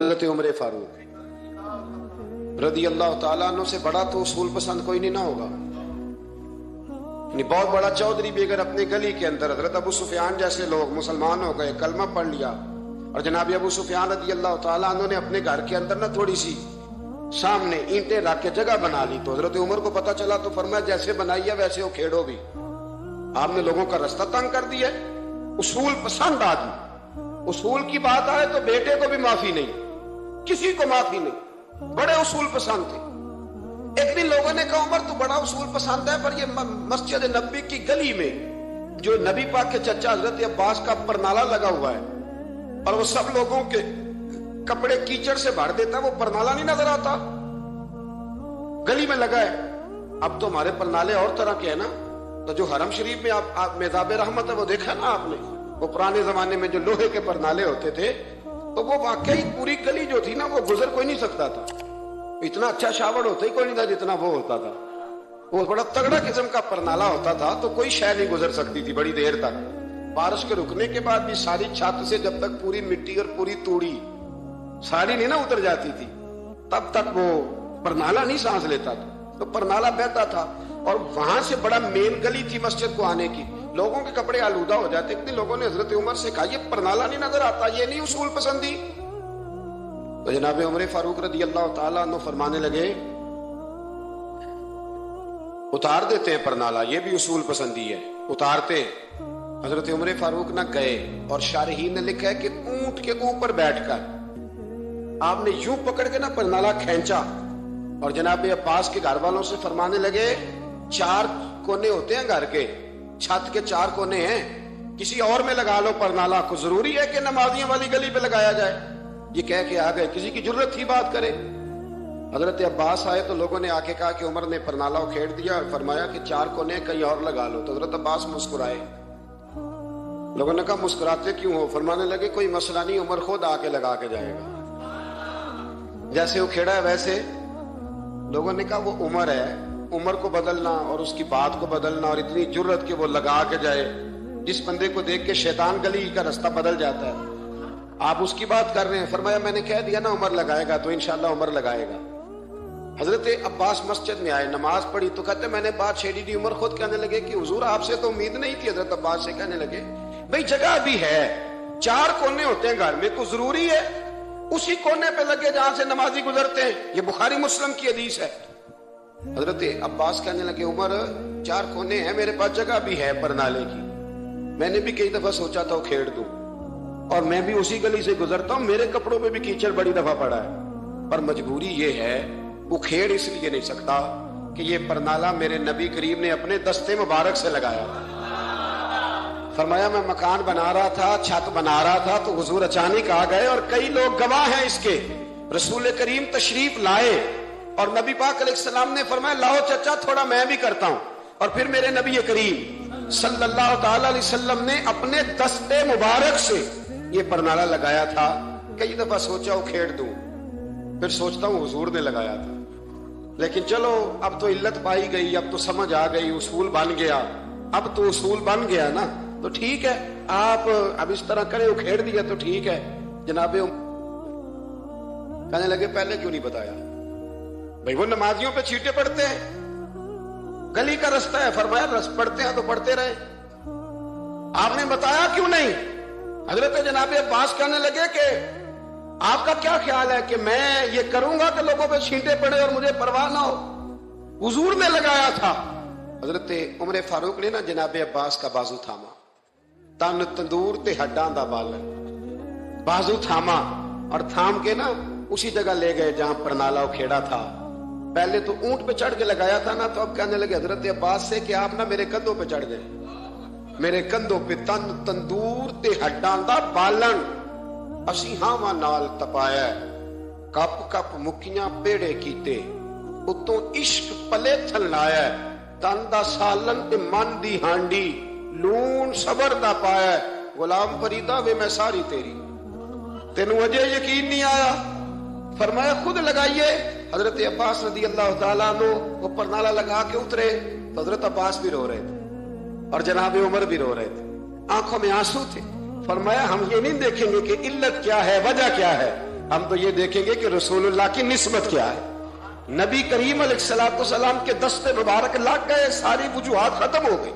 حضرت عمر فاروق رضی اللہ تعالیٰ عنہ سے بڑا تو اصول پسند کوئی نہیں نہ ہوگا. بہت بڑا چودھری بھی اگر اپنے گلی کے اندر حضرت ابو سفیان جیسے لوگ مسلمان ہو گئے، کلمہ پڑھ لیا، اور جناب ابو سفیان رضی اللہ تعالیٰ عنہ نے اپنے گھر کے اندر نہ تھوڑی سی سامنے اینٹیں رکھ کے جگہ بنا لی، تو حضرت عمر کو پتا چلا تو فرمایا جیسے بنائی ہے ویسے وہ کھیڑو بھی. آپ نے لوگوں کا رستہ تنگ کر دیا. اصول پسند آدمی، اصول کی بات آئے تو بیٹے کو بھی معافی نہیں، کسی کو معافی نہیں، بڑے اصول پسند تھے. ایک دن لوگوں نے کہا عمر تو بڑا اصول پسند ہے، پر یہ مسجد نبی کی گلی میں جو نبی پاک کے چچا حضرت عباس کا پرنالہ لگا ہوا ہے اور وہ سب لوگوں کے کپڑے کیچڑ سے بھر دیتا ہے، وہ پرنالہ نہیں نظر آتا؟ گلی میں لگا ہے. اب تو ہمارے پرنالے اور طرح کے ہیں نا، تو جو حرم شریف میں آپ میزاب رحمت ہے وہ دیکھا نا آپ نے، وہ پرانے زمانے میں جو لوہے کے پرنالے ہوتے تھے، تو وہ واقعی پوری گلی جو تھی نا وہ گزر کوئی نہیں سکتا تھا. اتنا اچھا شاور ہوتا ہی کوئی نہیں تھا جتنا وہ ہوتا تھا. وہ بڑا تگڑا قسم کا پرنالہ ہوتا تھا، تو کوئی شے نہیں گزر سکتی تھی بڑی دیر تک. بارش کے رکنے کے بعد بھی ساری چھت سے جب تک پوری مٹی اور پوری توڑی ساری نہیں نہ اتر جاتی تھی تب تک وہ پرنالہ نہیں سانس لیتا تھا. تو پرنالہ بہتا تھا اور وہاں سے بڑا مین گلی تھی مسجد کو آنے کی، لوگوں کے کپڑے آلودہ ہو جاتے. ایک دن لوگوں نے حضرت عمر سے کہا یہ پرنالہ نہیں نظر آتا، یہ نہیں اصول پسندی؟ تو جناب عمر فاروق رضی اللہ تعالیٰ عنہ فرمانے لگے اتار دیتے ہیں پرنالہ، یہ بھی اصول پسندی ہے، اتارتے. حضرت عمر فاروق نہ گئے، اور شارحین نے لکھا ہے کہ اونٹ کے اوپر بیٹھ کر آپ نے یوں پکڑ کے نا پرنالہ کھینچا، اور جناب عباس کے گھر والوں سے فرمانے لگے 4 کونے ہوتے ہیں گھر کے، چھت کے 4 کونے ہیں، کسی اور میں لگا لو پرنالہ، کو ضروری ہے کہ نمازیوں والی گلی پہ لگایا جائے؟ یہ کہہ کے آ گئے. کسی کی جرت تھی بات کرے؟ حضرت عباس آئے تو لوگوں نے آ کے کہا کہ عمر نے پرنالہ کھیڑ دیا اور فرمایا کہ 4 کونے کہیں اور لگا لو. تو حضرت عباس مسکرائے. لوگوں نے کہا مسکراتے کیوں ہو؟ فرمانے لگے کوئی مسئلہ نہیں، عمر خود آ کے لگا کے جائے گا، جیسے وہ کھیڑا ہے ویسے. لوگوں نے کہا وہ عمر ہے، عمر کو بدلنا اور اس کی بات کو بدلنا اور اتنی جرت کہ وہ لگا کے جائے، جس بندے کو دیکھ کے شیطان گلی کا رستہ بدل جاتا ہے، آپ اس کی بات کر رہے ہیں. فرمایا میں نے کہہ دیا نا عمر لگائے گا، تو انشاءاللہ عمر لگائے گا. حضرت عباس مسجد میں آئے، نماز پڑھی تو کہتے میں نے بات چھیڑی دی. عمر خود کہنے لگے کہ حضور آپ سے تو امید نہیں تھی. حضرت عباس سے کہنے لگے بھئی جگہ بھی ہے، 4 کونے ہوتے ہیں گھر میں، کو ضروری ہے اسی کونے پہ لگے جہاں سے نمازی گزرتے ہیں؟ یہ بخاری مسلم کی حدیث ہے. حضرت عباس کہنے لگے عمر 4 کونے ہیں، میرے پاس جگہ بھی ہے پرنالے کی، میں نے بھی کئی دفعہ سوچا تھا وہ کھیڑ دوں، اور میں بھی اسی گلی سے گزرتا ہوں، میرے کپڑوں پہ بھی کیچڑ بڑی دفعہ پڑا ہے، پر مجبوری یہ ہے وہ کھیڑ اس لیے نہیں سکتا کہ یہ پرنالہ میرے نبی کریم نے اپنے دستے مبارک سے لگایا تھا. فرمایا میں مکان بنا رہا تھا، چھت بنا رہا تھا، تو حضور اچانک آ گئے، اور کئی لوگ گواہ ہیں اس کے. رسول کریم تشریف لائے اور نبی پاک علیہ السلام نے فرمایا لاؤ چچا تھوڑا میں بھی کرتا ہوں، اور پھر میرے نبی کریم صلی اللہ تعالی علیہ وسلم نے اپنے دستے مبارک سے یہ پرنالہ لگایا تھا. کئی دفعہ سوچا وہ کھیڑ دوں، پھر سوچتا ہوں حضور نے لگایا تھا. لیکن چلو اب تو علت پائی گئی، اب تو سمجھ آ گئی، اصول بن گیا. اب تو اصول بن گیا نا، تو ٹھیک ہے آپ اب اس طرح کریں، وہ کھیڑ دیا تو ٹھیک ہے. جناب کہنے لگے پہلے کیوں نہیں بتایا؟ بھئی وہ نمازیوں پہ چھیٹے پڑتے ہیں، گلی کا رستہ ہے. فرمایا رس پڑتے ہیں تو پڑھتے رہے، آپ نے بتایا کیوں نہیں؟ حضرت جناب عباس کہنے لگے کہ آپ کا کیا خیال ہے کہ میں یہ کروں گا کہ لوگوں پہ چھینٹے پڑے اور مجھے پرواہ نہ ہو؟ حضور نے لگایا تھا. حضرت عمر فاروق نے نا جناب عباس کا بازو تھاما، تن تندور تے ہڈاں دا بالن، بازو تھاما اور تھام کے نا اسی جگہ لے گئے جہاں پرنالہ کھیڑا تھا. پہلے تو اونٹ پہ چڑھ کے لگایا تھا نا، تو اب کہنے لگے حضرت عباس سے کہ آپ نا میرے کندھوں پہ چڑھ گئے، میرے کندھوں پہ تن تندور تے ہڈاں دا بالن، اسی ہاواں نال تپایا، کپ کپ مکیاں پیڑے کیتے، اتوں عشق پلے تھل لایا، تن دا سالن تے من دی ہانڈی، لون صبر دا پایا، غلام فریدہ وے میں ساری تیری، تینوں اجے یقین نہیں آیا؟ فرمایا خود لگائیے. حضرت عباس رضی اللہ تعالیٰ عنہ وہ پرنالہ لگا کے اترے تو حضرت عباس بھی رو رہے تھے اور جناب عمر بھی رو رہے تھے، آنکھوں میں آنسو تھے. فرمایا ہم یہ نہیں دیکھیں گے کہ علت کیا ہے، وجہ کیا ہے، ہم تو یہ دیکھیں گے کہ رسول اللہ کی نسبت کیا ہے. نبی کریم علیہ السلام کے دست مبارک لگ گئے, ساری وجوہات ختم ہو گئی.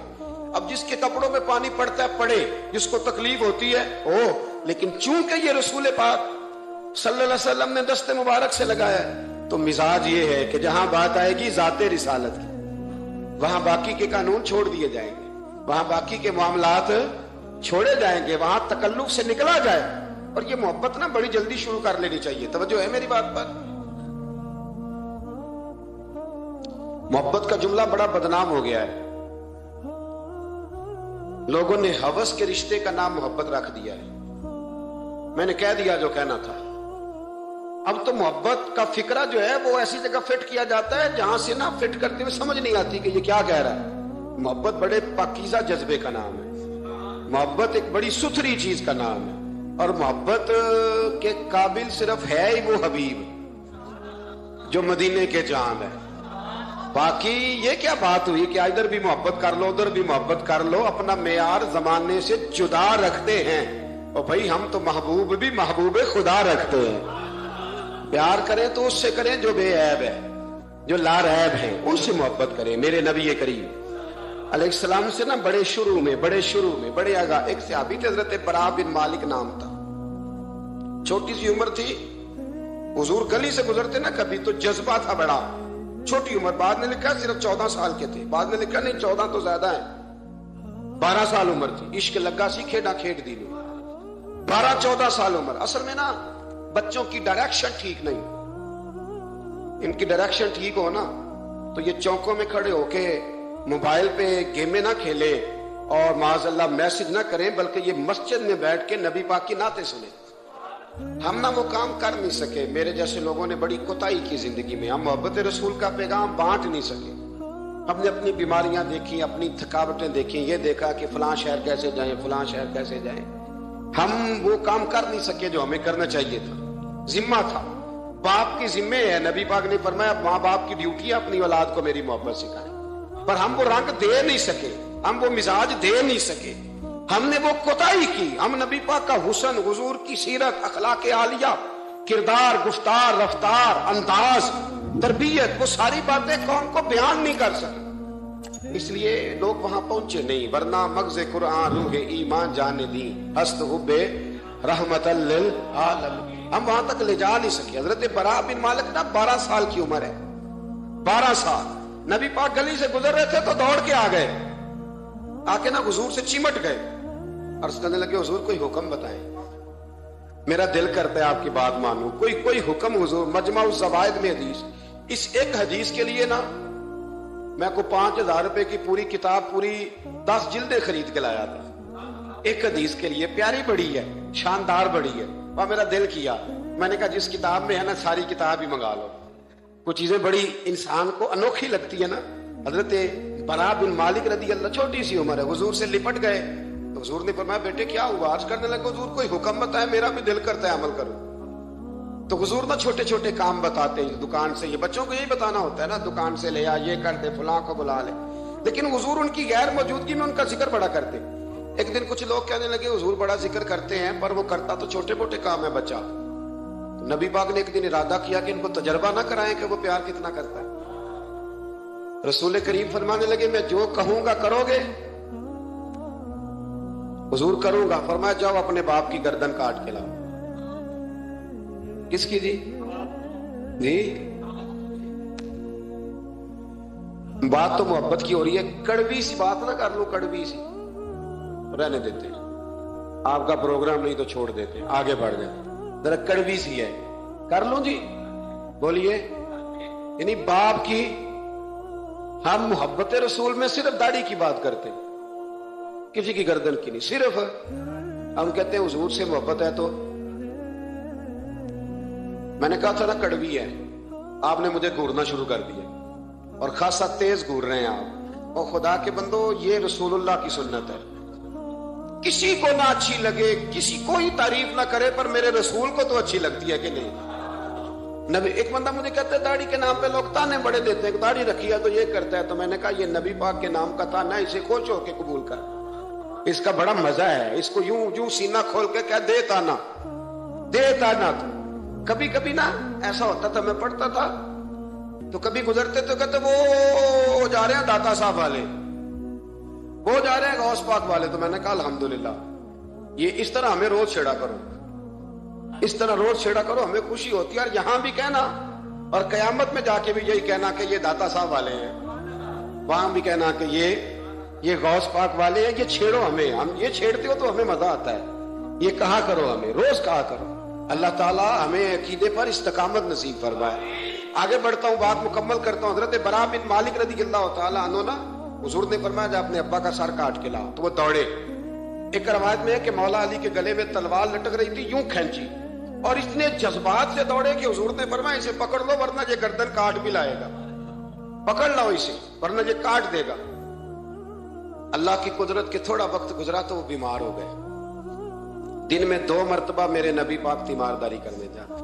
اب جس کے کپڑوں میں پانی پڑتا ہے پڑے, جس کو تکلیف ہوتی ہے ہو, لیکن چونکہ یہ رسول پاک صلی اللہ علیہ وسلم نے دست مبارک سے لگایا ہے, تو مزاج یہ ہے کہ جہاں بات آئے گی ذات رسالت کی, وہاں باقی کے قانون چھوڑ دیے جائیں گے, وہاں باقی کے معاملات چھوڑے جائیں گے, وہاں تکلف سے نکلا جائے. اور یہ محبت نا بڑی جلدی شروع کر لینی چاہیے. توجہ ہے میری بات پر؟ محبت کا جملہ بڑا بدنام ہو گیا ہے. لوگوں نے ہوس کے رشتے کا نام محبت رکھ دیا ہے. میں نے کہہ دیا جو کہنا تھا. اب تو محبت کا فکرہ جو ہے وہ ایسی جگہ فٹ کیا جاتا ہے جہاں سے نا فٹ کرتے ہوئے سمجھ نہیں آتی کہ یہ کیا کہہ رہا ہے. محبت بڑے پاکیزہ جذبے کا نام ہے. محبت ایک بڑی ستھری چیز کا نام ہے. اور محبت کے قابل صرف ہے ہی وہ حبیب جو مدینے کے چاند ہے. باقی یہ کیا بات ہوئی کہ ادھر بھی محبت کر لو ادھر بھی محبت کر لو, اپنا معیار زمانے سے جدا رکھتے ہیں. اور بھائی ہم تو محبوب بھی محبوب خدا رکھتے ہیں. پیار کریں تو اس سے کریں جو بے عیب ہے, جو لا ریب ہے, ان سے محبت کریں. میرے نبی کریم علیہ السلام سے نا بڑے شروع میں بڑے آگا ایک صحابی تھے, حضرت برا بن مالک نام تھا. چھوٹی سی عمر تھی, حضور گلی سے گزرتے نا کبھی تو جذبہ تھا بڑا. چھوٹی عمر, بعد نے لکھا صرف 14 سال کے تھے, بعد نے لکھا نہیں 14 تو زیادہ ہیں, 12 سال عمر تھی. عشق لگا سی کھیڑا کھیڑ دی, 12-14 سال عمر. اصل میں نا بچوں کی ڈائریکشن ٹھیک نہیں. ان کی ڈائریکشن ٹھیک ہو نا تو یہ چوکوں میں کھڑے ہو کے موبائل پہ گیمیں نہ کھیلیں اور معاذ اللہ میسج نہ کریں, بلکہ یہ مسجد میں بیٹھ کے نبی پاک کی نعتیں سنیں. ہم نہ وہ کام کر نہیں سکے. میرے جیسے لوگوں نے بڑی کوتاہی کی زندگی میں. ہم محبت رسول کا پیغام بانٹ نہیں سکے. ہم نے اپنی بیماریاں دیکھی, اپنی تھکاوٹیں دیکھی, یہ دیکھا کہ فلاں شہر کیسے جائیں, فلاں شہر کیسے جائیں. ہم وہ کام کر نہیں سکے جو ہمیں کرنا چاہیے تھا. ذمہ تھا, باپ کی ذمہ ہے. نبی پاک نے فرمایا ماں باپ کی ڈیوٹی ہے اپنی اولاد کو میری محبت سکھائیں. پر ہم وہ رنگ دے نہیں سکے, ہم وہ مزاج دے نہیں سکے, ہم نے وہ کوتاہی کی. ہم نبی پاک کا حسن, حضور کی سیرت, اخلاق عالیہ, کردار, گفتار, رفتار, انداز, تربیت, وہ ساری باتیں قوم کو بیان نہیں کر سکے. اس لیے لوگ وہاں پہنچے نہیں, ورنہ مغز قرآن روح ایمان جانے دی ہست حب رحمت للعالمین. ہم وہاں تک لے جا نہیں سکے. حضرت برا بن مالک نا 12 سال کی عمر ہے, 12 سال. نبی پاک گلی سے گزر رہے تھے تو دوڑ کے آ گئے, آ کے نا حضور سے چمٹ گئے. عرض کرنے لگے حضور کوئی حکم بتائیں, میرا دل کرتا ہے آپ کی بات مانوں. کوئی حکم حضور. مجمع الزوائد میں حدیث, اس ایک حدیث کے لیے نا میں کو 5000 روپے کی پوری کتاب, پوری 10 جلدیں خرید کے لایا تھا. ایک حدیث کے لیے. پیاری بڑی ہے, شاندار بڑی ہے. وہاں میرا دل کیا, میں نے کہا جس کتاب میں ہے نا ساری کتاب ہی منگا لو. کچھ چیزیں بڑی انسان کو انوکھی لگتی ہے نا. حضرت برا بن مالک رضی اللہ, چھوٹی سی عمر ہے, حضور سے لپٹ گئے. تو حضور نے فرمایا بیٹے کیا ہوا؟ عرض کرنے لگے حضور کوئی حکم بتائے, میرا بھی دل کرتا ہے عمل کروں. تو حضور نا چھوٹے چھوٹے کام بتاتے ہیں. دکان سے, یہ بچوں کو یہی بتانا ہوتا ہے نا, دکان سے لے آ, یہ کر دے, فلاں کو بلا لے. لیکن حضور ان کی غیر موجودگی میں ان کا ذکر بڑا کرتے. ایک دن کچھ لوگ کہنے لگے حضور بڑا ذکر کرتے ہیں پر وہ کرتا تو چھوٹے موٹے کام ہے بچہ. نبی پاک نے ایک دن ارادہ کیا کہ ان کو تجربہ نہ کرائیں کہ وہ پیار کتنا کرتا ہے. رسول کریم فرمانے لگے میں جو کہوں گا کرو گے؟ حضور کروں گا. فرمایا جاؤ اپنے باپ کی گردن کاٹ کے لاؤ. کس کی جی؟ بات تو محبت کی ہو رہی ہے. کڑوی سی بات نہ کر لوں, کڑوی سی رہنے دیتے ہیں. آپ کا پروگرام نہیں تو چھوڑ دیتے ہیں, آگے بڑھ جائیں. ذرا کڑوی سی ہے, کر لوں جی, بولیے. یعنی باپ کی, ہم محبت رسول میں صرف داڑھی کی بات کرتے ہیں, کسی کی گردن کی نہیں. صرف ہم کہتے ہیں حضور سے محبت ہے تو میں نے کہا تھا نا کڑوی ہے. آپ نے مجھے گھورنا شروع کر دیا اور خاصا تیز گھور رہے ہیں آپ. اور خدا کے بندو یہ رسول اللہ کی سنت ہے. کسی کو نہ اچھی لگے, کسی کوئی تعریف نہ کرے, پر میرے رسول کو تو اچھی لگتی ہے کہ نہیں. نبی, ایک بندہ مجھے کہتا ہے داڑھی کے نام پہ لوگ تانے بڑے دیتے ہیں, داڑھی رکھی ہے تو یہ کرتا ہے. تو میں نے کہا یہ نبی پاک کے نام کا تانا ہے, اسے خوش ہو کے قبول کر. اس کا بڑا مزہ ہے, اس کو یوں سینہ کھول کے کہہ دے تانا, دے تانا. تو کبھی کبھی نا ایسا ہوتا تھا، میں پڑھتا تھا تو کبھی گزرتے تو کہتے وہ جا رہے ہیں داتا صاحب والے، وہ جا رہے ہیں غوث پاک والے. تو میں نے کہا الحمدللہ، یہ اس طرح ہمیں روز چھیڑا کرو، اس طرح روز چھیڑا کرو، ہمیں خوشی ہوتی ہے. اور یہاں بھی کہنا اور قیامت میں جا کے بھی یہی کہنا کہ یہ داتا صاحب والے ہیں، وہاں بھی کہنا کہ یہ غوث پاک والے ہیں. یہ چھیڑو ہمیں، ہم یہ چھیڑتے ہو تو ہمیں مزہ آتا ہے. یہ کہا کرو، ہمیں روز کہا کرو. اللہ تعالیٰ ہمیں عقیدے پر استقامت نصیب فرمائے. آگے بڑھتا ہوں، بات مکمل کرتا ہوں. حضرت برا بن مالک رضی اللہ تعالیٰ عنہ نا، حضور نے فرمایا جب اپنے ابا کا سر کاٹ کے لاؤ، تو وہ دوڑے. ایک روایت میں ہے کہ مولا علی کے گلے میں تلوار لٹک رہی تھی، یوں کھینچی اور اتنے جذبات سے دوڑے کہ حضور نے فرمایا اسے پکڑ لو ورنہ یہ گردن کاٹ بھی لائے گا، پکڑ لو اسے ورنہ یہ کاٹ دے گا. اللہ کی قدرت کے تھوڑا وقت گزرا تو وہ بیمار ہو گئے. دن میں 2 مرتبہ میرے نبی پاک تیمارداری کرنے جاتے.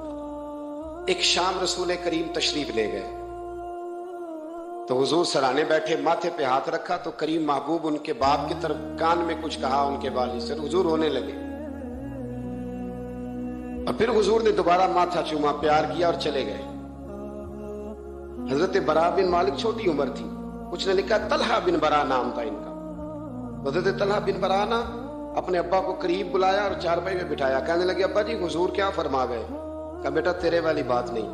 ایک شام رسول کریم تشریف لے گئے تو حضور سرانے بیٹھے، ماتھے پہ ہاتھ رکھا تو کریم محبوب ان کے باپ کی طرف کان میں کچھ کہا ان کے والد سے، حضور رونے لگے. اور پھر حضور نے دوبارہ ماتھا چوما، پیار کیا اور چلے گئے. حضرت برا بن مالک چھوٹی عمر تھی، کچھ نے لکھا طلحہ بن برا نام تھا ان کا. حضرت طلحہ بن برا نا اپنے ابا کو قریب بلایا اور چارپائی میں بٹھایا. کہنے لگے ابا جی حضور کیا فرما گئے؟ کہا بیٹا تیرے والی بات نہیں.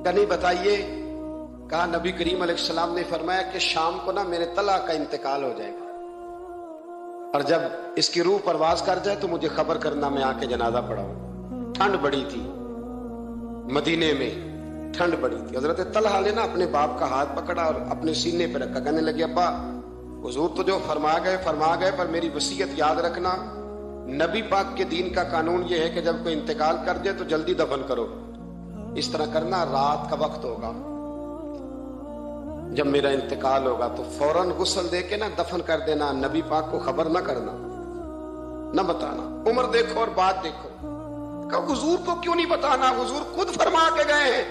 کہا نہیں بتائیے. کہا نبی کریم علیہ السلام نے فرمایا کہ شام کو نا میرے طلحہ کا انتقال ہو جائے گا، اور جب اس کی روح پرواز کر جائے تو مجھے خبر کرنا، میں آ کے جنازہ پڑھاؤں. ٹھنڈ بڑی تھی، مدینے میں ٹھنڈ بڑی تھی. حضرت طلحہ نے نا اپنے باپ کا ہاتھ پکڑا اور اپنے سینے پہ رکھا. کہنے لگے ابا حضور تو جو فرما گئے پر میری وصیت یاد رکھنا. نبی پاک کے دین کا قانون یہ ہے کہ جب کوئی انتقال کر دے تو جلدی دفن کرو. اس طرح کرنا، رات کا وقت ہوگا جب میرا انتقال ہوگا تو فوراً غسل دے کے نا دفن کر دینا. نبی پاک کو خبر نہ کرنا، نہ بتانا. عمر دیکھو اور بات دیکھو. کہ حضور کو کیوں نہیں بتانا؟ حضور خود فرما کے گئے ہیں.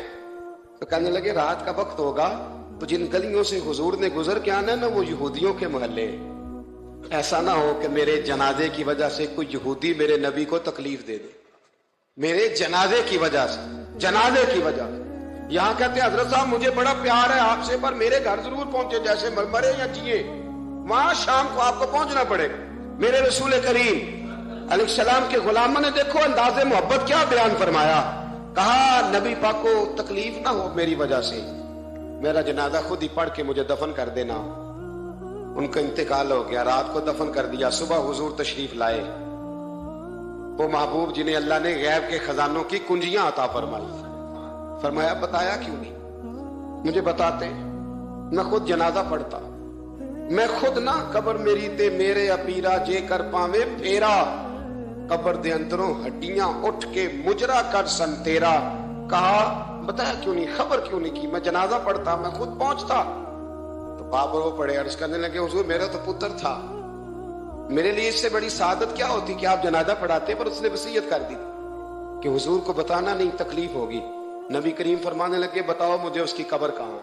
تو کہنے لگے رات کا وقت ہوگا تو جن گلیوں سے حضور نے گزر کے آنا ہے نا وہ یہودیوں کے محلے. ایسا نہ ہو کہ میرے جنازے کی وجہ سے کوئی یہودی میرے نبی کو تکلیف دے دے. میرے جنازے کی وجہ سے، جنازے کی وجہ سے. یہاں کہتے ہیں حضرت صاحب مجھے بڑا پیار ہے آپ سے، پر میرے گھر ضرور پہنچے، جیسے مرے یا جیے وہاں شام کو آپ کو پہنچنا پڑے گا. میرے رسول کریم علیہ السلام کے غلاموں نے دیکھو انداز محبت کیا بیان فرمایا. کہا نبی پاک کو تکلیف نہ ہو میری وجہ سے، میرا جنازہ خود ہی پڑھ کے مجھے دفن کر دینا. ان کا انتقال ہو گیا، رات کو دفن کر دیا. صبح حضور تشریف لائے، وہ محبوب جنہیں اللہ نے غیب کے خزانوں کی کنجیاں عطا فرمائی. فرمایا بتایا کیوں نہیں؟ مجھے بتاتے میں خود جنازہ پڑھتا. میں خود نہ قبر میری تے میرے اپیرا جے کر پاوے پھیرا، قبر دے اندروں ہڈیاں اٹھ کے مجرا کر سن تیرا. کہا بتایا کیوں نہیں، خبر کیوں نہیں کی؟ میں جنازہ پڑھتا، میں خود پہنچتا. تو باپ رو پڑے، عرض کرنے لگے حضور میرا تو پتر تھا، میرے لیے اس سے بڑی سعادت کیا ہوتی کہ آپ جنازہ پڑھاتے. پر اس نے وصیت کر دی کہ حضور کو بتانا نہیں، تکلیف ہوگی. نبی کریم فرمانے لگے بتاؤ مجھے اس کی قبر کہاں.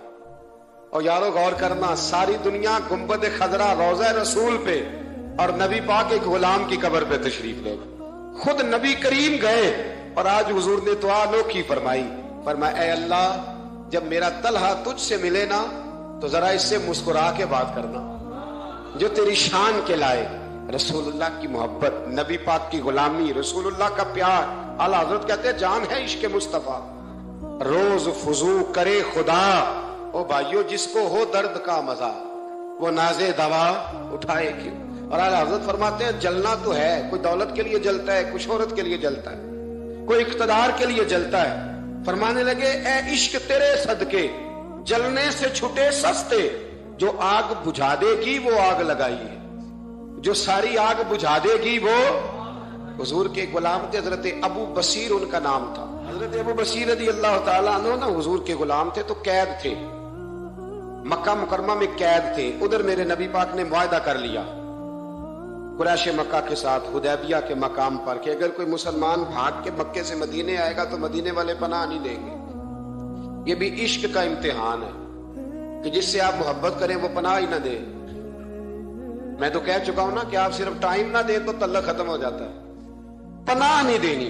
اور یارو غور کرنا، ساری دنیا گنبد خضرا روضہ رسول پہ اور نبی پاک ایک غلام کی قبر پہ تشریف لے گئے. خود نبی کریم گئے اور آج حضور نے دعا انوکھی فرمائی. فرمایا اے اللہ جب میرا طلحہ تجھ سے ملے نا تو ذرا اس سے مسکرا کے بات کرنا جو تیری شان کے لائے. رسول اللہ کی محبت، نبی پاک کی غلامی، رسول اللہ کا پیار. اعلیٰ حضرت کہتے ہیں جان ہے عشق مصطفیٰ، روز فضو کرے خدا. او بھائیو جس کو ہو درد کا مزہ وہ ناز دوا اٹھائے کیوں. اور اعلیٰ حضرت فرماتے ہیں جلنا تو ہے، کوئی دولت کے لیے جلتا ہے، کوئی شہرت کے لیے جلتا ہے، کوئی اقتدار کے لیے جلتا ہے. فرمانے لگے اے عشق تیرے صدقے جلنے سے چھٹے سستے، جو آگ بجھا دے گی وہ آگ لگائی ہے، جو ساری آگ بجھا دے گی وہ. حضور کے غلام تھے حضرت ابو بصیر ان کا نام تھا. حضرت ابو بصیر رضی اللہ تعالیٰ عنہ نا حضور کے غلام تھے تو قید تھے، مکہ مکرمہ میں قید تھے. ادھر میرے نبی پاک نے معاہدہ کر لیا قریش مکہ کے ساتھ حدیبیہ کے مقام پر کہ اگر کوئی مسلمان بھاگ کے مکے سے مدینے آئے گا تو مدینے والے پناہ نہیں دیں گے. یہ بھی عشق کا امتحان ہے کہ جس سے آپ محبت کریں وہ پناہ ہی نہ دے. میں تو کہہ چکا ہوں نا کہ آپ صرف ٹائم نہ دیں تو تعلق ختم ہو جاتا ہے. پناہ نہیں دینی،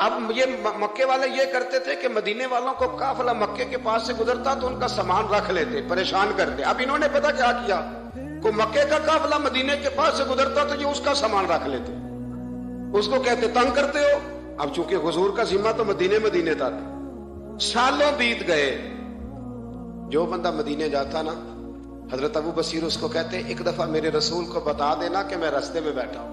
اب یہ مکے والے یہ کرتے تھے کہ مدینے والوں کو قافلہ مکے کے پاس سے گزرتا تو ان کا سامان رکھ لیتے، پریشان کرتے۔ اب انہوں نے پتہ کیا کیا، کو مکے کا قافلہ مدینے کے پاس سے گزرتا تو یہ اس کا سامان رکھ لیتے، اس کو کہتے تنگ کرتے ہو۔ اب چونکہ حضور کا ذمہ تو مدینے تھا۔ سالوں بیت گئے، جو بندہ مدینے جاتا نا، حضرت ابو بصیر اس کو کہتے ایک دفعہ میرے رسول کو بتا دینا کہ میں راستے میں بیٹھا ہوں۔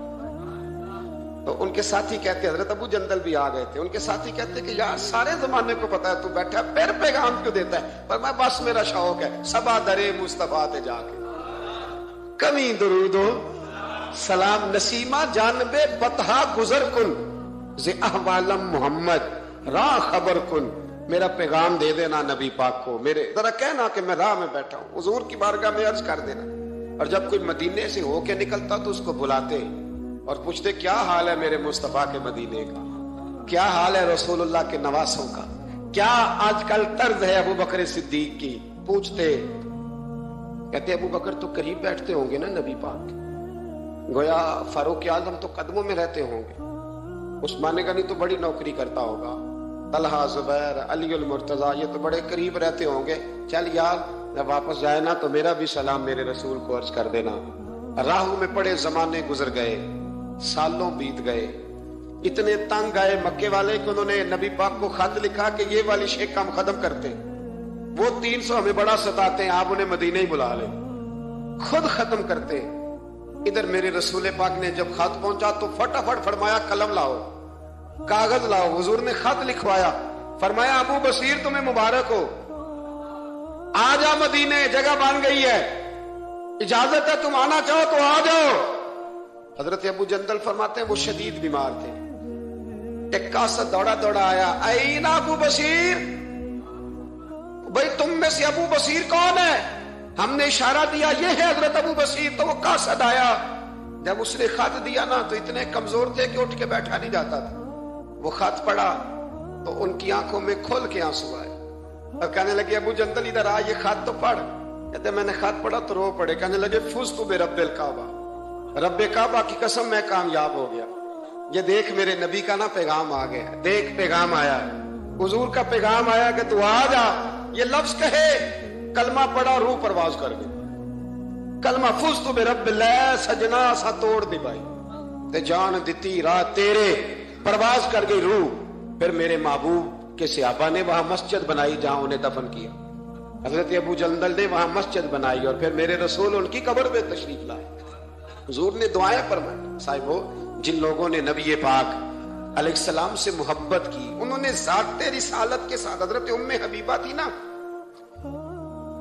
تو ان کے ساتھی کہتے، حضرت ابو جندل بھی آ گئے تھے، ان کے ساتھی کہتے کہ یار سارے زمانے کو پتا ہے تو بیٹھا ہے، پھر پیغام کیوں دیتا ہے؟ پر میں بس میرا شوق ہے، سبا درے مصطفیٰ تے جا کے کمی درود و سلام نسیمہ جانب بطحا گزر کن ز احوالم محمد راہ خبر کن، میرا پیغام دے دینا نبی پاک کو، میرے ذرا کہنا کہ میں راہ میں بیٹھا ہوں، حضور کی بارگاہ میں عرض کر دینا۔ اور جب کوئی مدینے سے ہو کے نکلتا تو اس کو بلاتے اور پوچھتے کیا حال ہے میرے مصطفیٰ کے مدینے کا، کیا حال ہے رسول اللہ کے نواسوں کا، کیا آج کل طرز ہے ابو بکر صدیق کی، پوچھتے۔ کہتے ابو بکر تو قریب بیٹھتے ہوں گے نا نبی پاک، گویا فاروق اعظم تو قدموں میں رہتے ہوں گے، عثمان غنی تو بڑی نوکری کرتا ہوگا، طلحہ زبیر علی المرتضیٰ یہ تو بڑے قریب رہتے ہوں گے، چل یار جب واپس جائے نا تو میرا بھی سلام میرے رسول کو عرض کر دینا۔ راہوں میں پڑے زمانے گزر گئے، سالوں بیت گئے، اتنے تنگ آئے مکے والے کہ انہوں نے نبی پاک کو خط لکھا کہ یہ والی شیخ کام ختم کرتے، وہ 300 ہمیں بڑا ستاتے ہیں، آپ انہیں مدینے ہی بلا لیں، خود ختم کرتے۔ ادھر میرے رسول پاک نے جب خط پہنچا تو فٹافٹ فرمایا قلم لاؤ، کاغذ لاؤ۔ حضور نے خط لکھوایا، فرمایا ابو بصیر تمہیں مبارک ہو، آ جا مدینے، جگہ بن گئی ہے، اجازت ہے تم آنا چاہو تو آ جاؤ۔ حضرت ابو جندل فرماتے ہیں وہ شدید بیمار تھے، ایک قاصد دوڑا دوڑا آیا، این ابو بصیر، بھئی تم میں سے ابو بصیر کون ہے؟ ہم نے اشارہ دیا یہ ہے حضرت ابو بصیر، تو وہ قاصد آیا، جب اس نے خط دیا نا تو اتنے کمزور تھے کہ اٹھ کے بیٹھا نہیں جاتا تھا، وہ خط پڑھا تو ان کی آنکھوں میں کھول کے آنسو آئے اور کہنے لگے ابو جندل ادھر آ، یہ خط تو پڑھ۔ کہتے میں نے خط پڑھا تو رو پڑے، کہنے لگے فزت برب الکعبہ، رب کعبہ کی قسم میں کامیاب ہو گیا، یہ دیکھ میرے نبی کا نا پیغام آ گیا، دیکھ پیغام آیا ہے، حضور کا پیغام آیا کہ تو آ جا، یہ لفظ کہے، کلمہ پڑھا، روح پرواز کر گئی، کلمہ فزت برب اللہ، سجنا سا توڑ دی بھائی تے جان دیتی راہ تیرے، پرواز کر گئی روح۔ پھر میرے محبوب کے صحابہ نے وہاں مسجد بنائی جہاں انہیں دفن کیا، حضرت ابو جندل نے وہاں مسجد بنائی اور پھر میرے رسول ان کی قبر پہ تشریف لائے۔ حضور نے دعائیں فرمائی، صاحبو جن لوگوں نے نبی پاک علیہ السلام سے محبت کی، انہوں نے ذات رسالت کے ساتھ، حضرت ام حبیبہ تھی نا،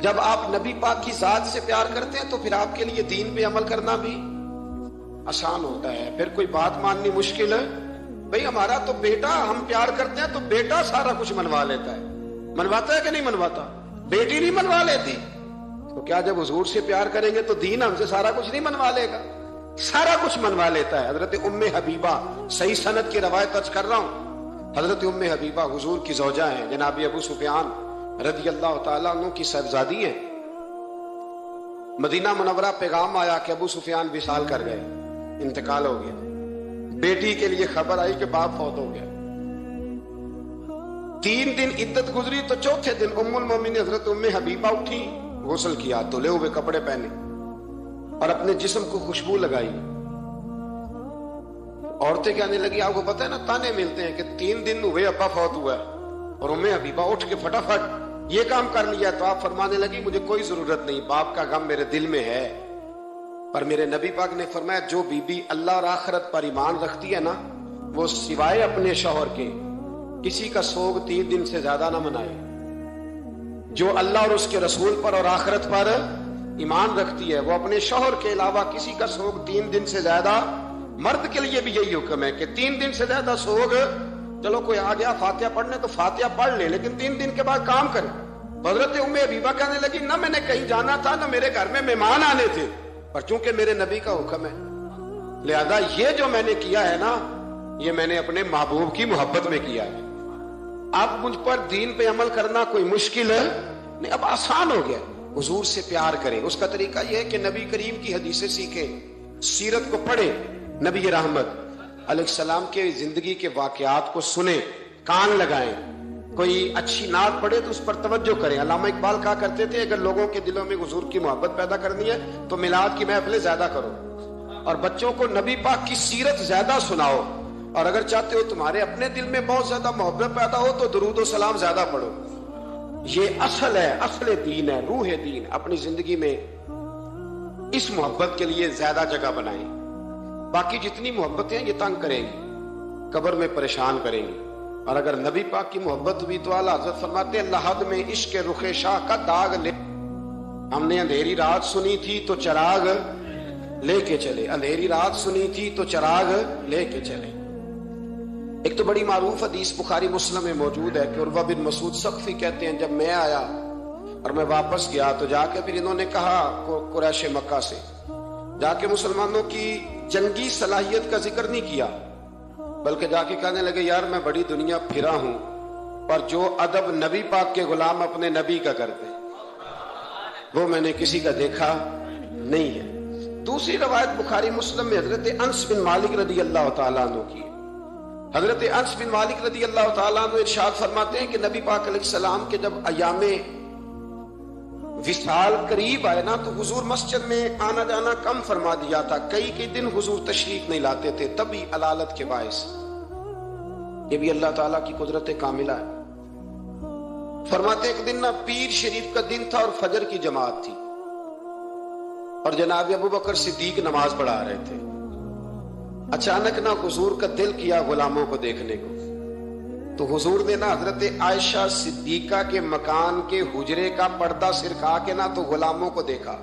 جب آپ نبی پاک کی ذات سے پیار کرتے ہیں تو پھر آپ کے لیے دین پہ عمل کرنا بھی آسان ہوتا ہے، پھر کوئی بات ماننی مشکل ہے۔ بھئی ہمارا تو بیٹا، ہم پیار کرتے ہیں تو بیٹا سارا کچھ منوا لیتا ہے، منواتا ہے کہ نہیں منواتا؟ بیٹی نہیں منوا لیتی، تو کیا جب حضور سے پیار کریں گے تو دین ہم سے سارا کچھ نہیں منوا لے گا؟ سارا کچھ منوا لیتا ہے۔ حضرت ام حبیبہ، صحیح سند کی روایت درج کر رہا ہوں، حضرت ام حبیبہ حضور کی زوجہ ہیں، جناب ابو سفیان رضی اللہ تعالیٰ عنہ کی صاحبزادی ہیں۔ مدینہ منورہ پیغام آیا کہ ابو سفیان وصال کر گئے، انتقال ہو گیا، بیٹی کے لیے خبر آئی کہ باپ فوت ہو گیا۔ 3 دن عدت گزری تو چوتھے دن ام المومنین حضرت ام حبیبہ اٹھی، غسل کیا، دھلے ہوئے کپڑے پہنے اور اپنے جسم کو خوشبو لگائی۔ عورتیں کہنے لگی، آپ کو پتہ ہے نا تانے ملتے ہیں کہ 3 دن ہوئے ابا فوت ہوا ہے، اور ام حبیبہ اٹھ کے فٹافٹ یہ کام کر لیا۔ تو آپ فرمانے لگی مجھے کوئی ضرورت نہیں، باپ کا غم میرے دل میں ہے، پر میرے نبی پاک نے فرمایا جو بی بی اللہ اور آخرت پر ایمان رکھتی ہے نا، وہ سوائے اپنے شوہر کے کسی کا سوگ 3 دن سے زیادہ نہ منائے۔ جو اللہ اور اس کے رسول پر اور آخرت پر ایمان رکھتی ہے وہ اپنے شوہر کے علاوہ کسی کا سوگ 3 دن سے زیادہ، مرد کے لیے بھی یہی حکم ہے کہ 3 دن سے زیادہ سوگ، چلو کوئی آ گیا فاتحہ پڑھنے تو فاتحہ پڑھ لے، لیکن 3 دن کے بعد کام کرے۔ حضرت ام حبیبہ کہنے لگی نہ میں نے کہیں جانا تھا، نہ میرے گھر میں مہمان آنے تھے، پر چونکہ میرے نبی کا حکم ہے لہذا یہ جو میں نے کیا ہے نا، یہ میں نے اپنے محبوب کی محبت میں کیا ہے۔ اب مجھ پر دین پہ عمل کرنا کوئی مشکل ہے نہیں، اب آسان ہو گیا۔ حضور سے پیار کریں، اس کا طریقہ یہ ہے کہ نبی کریم کی حدیثیں سیکھیں، سیرت کو پڑھیں، نبی رحمت علیہ السلام کے زندگی کے واقعات کو سنیں، کان لگائیں، کوئی اچھی نعت پڑھے تو اس پر توجہ کریں۔ علامہ اقبال کہا کرتے تھے اگر لوگوں کے دلوں میں حضور کی محبت پیدا کرنی ہے تو میلاد کی محفلیں زیادہ کرو، اور بچوں کو نبی پاک کی سیرت زیادہ سناؤ، اور اگر چاہتے ہو تمہارے اپنے دل میں بہت زیادہ محبت پیدا ہو تو درود و سلام زیادہ پڑھو۔ یہ اصل ہے، اصل دین ہے، روح دین۔ اپنی زندگی میں اس محبت کے لیے زیادہ جگہ بنائیں۔ باقی جتنی محبتیں یہ تنگ کریں گی، قبر میں پریشان کریں گی، اور اگر نبی پاک کی محبت ہوئی تو اعلیٰ حضرت فرماتے ہیں لحد میں عشق رخ شاہ کا داغ لے، ہم نے اندھیری رات سنی تھی تو چراغ لے کے چلے، اندھیری رات سنی تھی تو چراغ لے کے چلے۔ ایک تو بڑی معروف حدیث بخاری مسلم میں موجود ہے کہ عروہ بن مسعود ثقفی کہتے ہیں جب میں آیا اور میں واپس گیا تو جا کے پھر انہوں نے کہا قریش مکہ سے جا کے مسلمانوں کی جنگی صلاحیت کا ذکر نہیں کیا، بلکہ جا کے کہنے لگے یار میں بڑی دنیا پھرا ہوں، پر جو ادب نبی پاک کے غلام اپنے نبی کا کرتے وہ میں نے کسی کا دیکھا نہیں ہے۔ دوسری روایت بخاری مسلم میں حضرت انس بن مالک رضی اللہ تعالیٰ عنہ کی۔ حضرت انس بن مالک رضی اللہ تعالیٰ عنہ ارشاد فرماتے ہیں کہ نبی پاک علیہ السلام کے جب ایام وصال قریب آئے نا تو حضور مسجد میں آنا جانا کم فرما دیا تھا، کئی دن حضور تشریف نہیں لاتے تھے، تبھی علالت کے باعث۔ یہ بھی اللہ تعالیٰ کی قدرت کاملہ ہے۔ فرماتے ایک دن نا پیر شریف کا دن تھا اور فجر کی جماعت تھی، اور جناب ابو بکر صدیق نماز پڑھا رہے تھے۔ اچانک نا حضور کا دل کیا غلاموں کو دیکھنے کو، تو حضور نے نا حضرت عائشہ صدیقہ کے مکان کے حجرے کا پردہ سرکا کے نا تو غلاموں کو دیکھا۔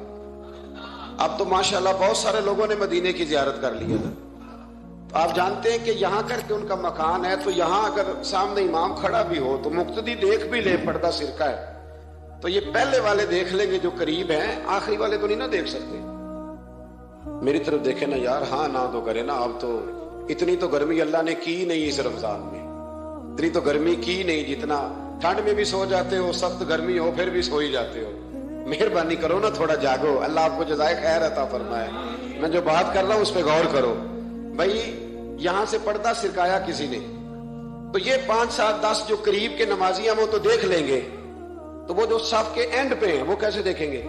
اب تو ماشاءاللہ بہت سارے لوگوں نے مدینے کی زیارت کر لی ہے، تو آپ جانتے ہیں کہ یہاں کر کے ان کا مکان ہے، تو یہاں اگر سامنے امام کھڑا بھی ہو تو مقتدی دیکھ بھی لے پردہ سرکا ہے، تو یہ پہلے والے دیکھ لیں گے جو قریب ہیں، آخری والے تو نہیں نہ دیکھ سکتے۔ میری طرف دیکھیں نا یار، ہاں نہ تو کرے نا، اب تو اتنی تو گرمی اللہ نے کی نہیں اس رمضان میں، اتنی تو گرمی کی نہیں، جتنا ٹھنڈ میں بھی سو جاتے ہو، سخت گرمی ہو پھر بھی سو ہی جاتے ہو، مہربانی کرو نا تھوڑا جاگو، اللہ آپ کو جزائے خیر عطا فرمائے۔ میں جو بات کر رہا ہوں اس پہ غور کرو بھائی، یہاں سے پردہ سرکایا کسی نے، تو یہ 5 7 10 جو قریب کے نمازی ہیں وہ تو دیکھ لیں گے، تو وہ جو صف کے اینڈ پہ ہیں وہ کیسے دیکھیں گے؟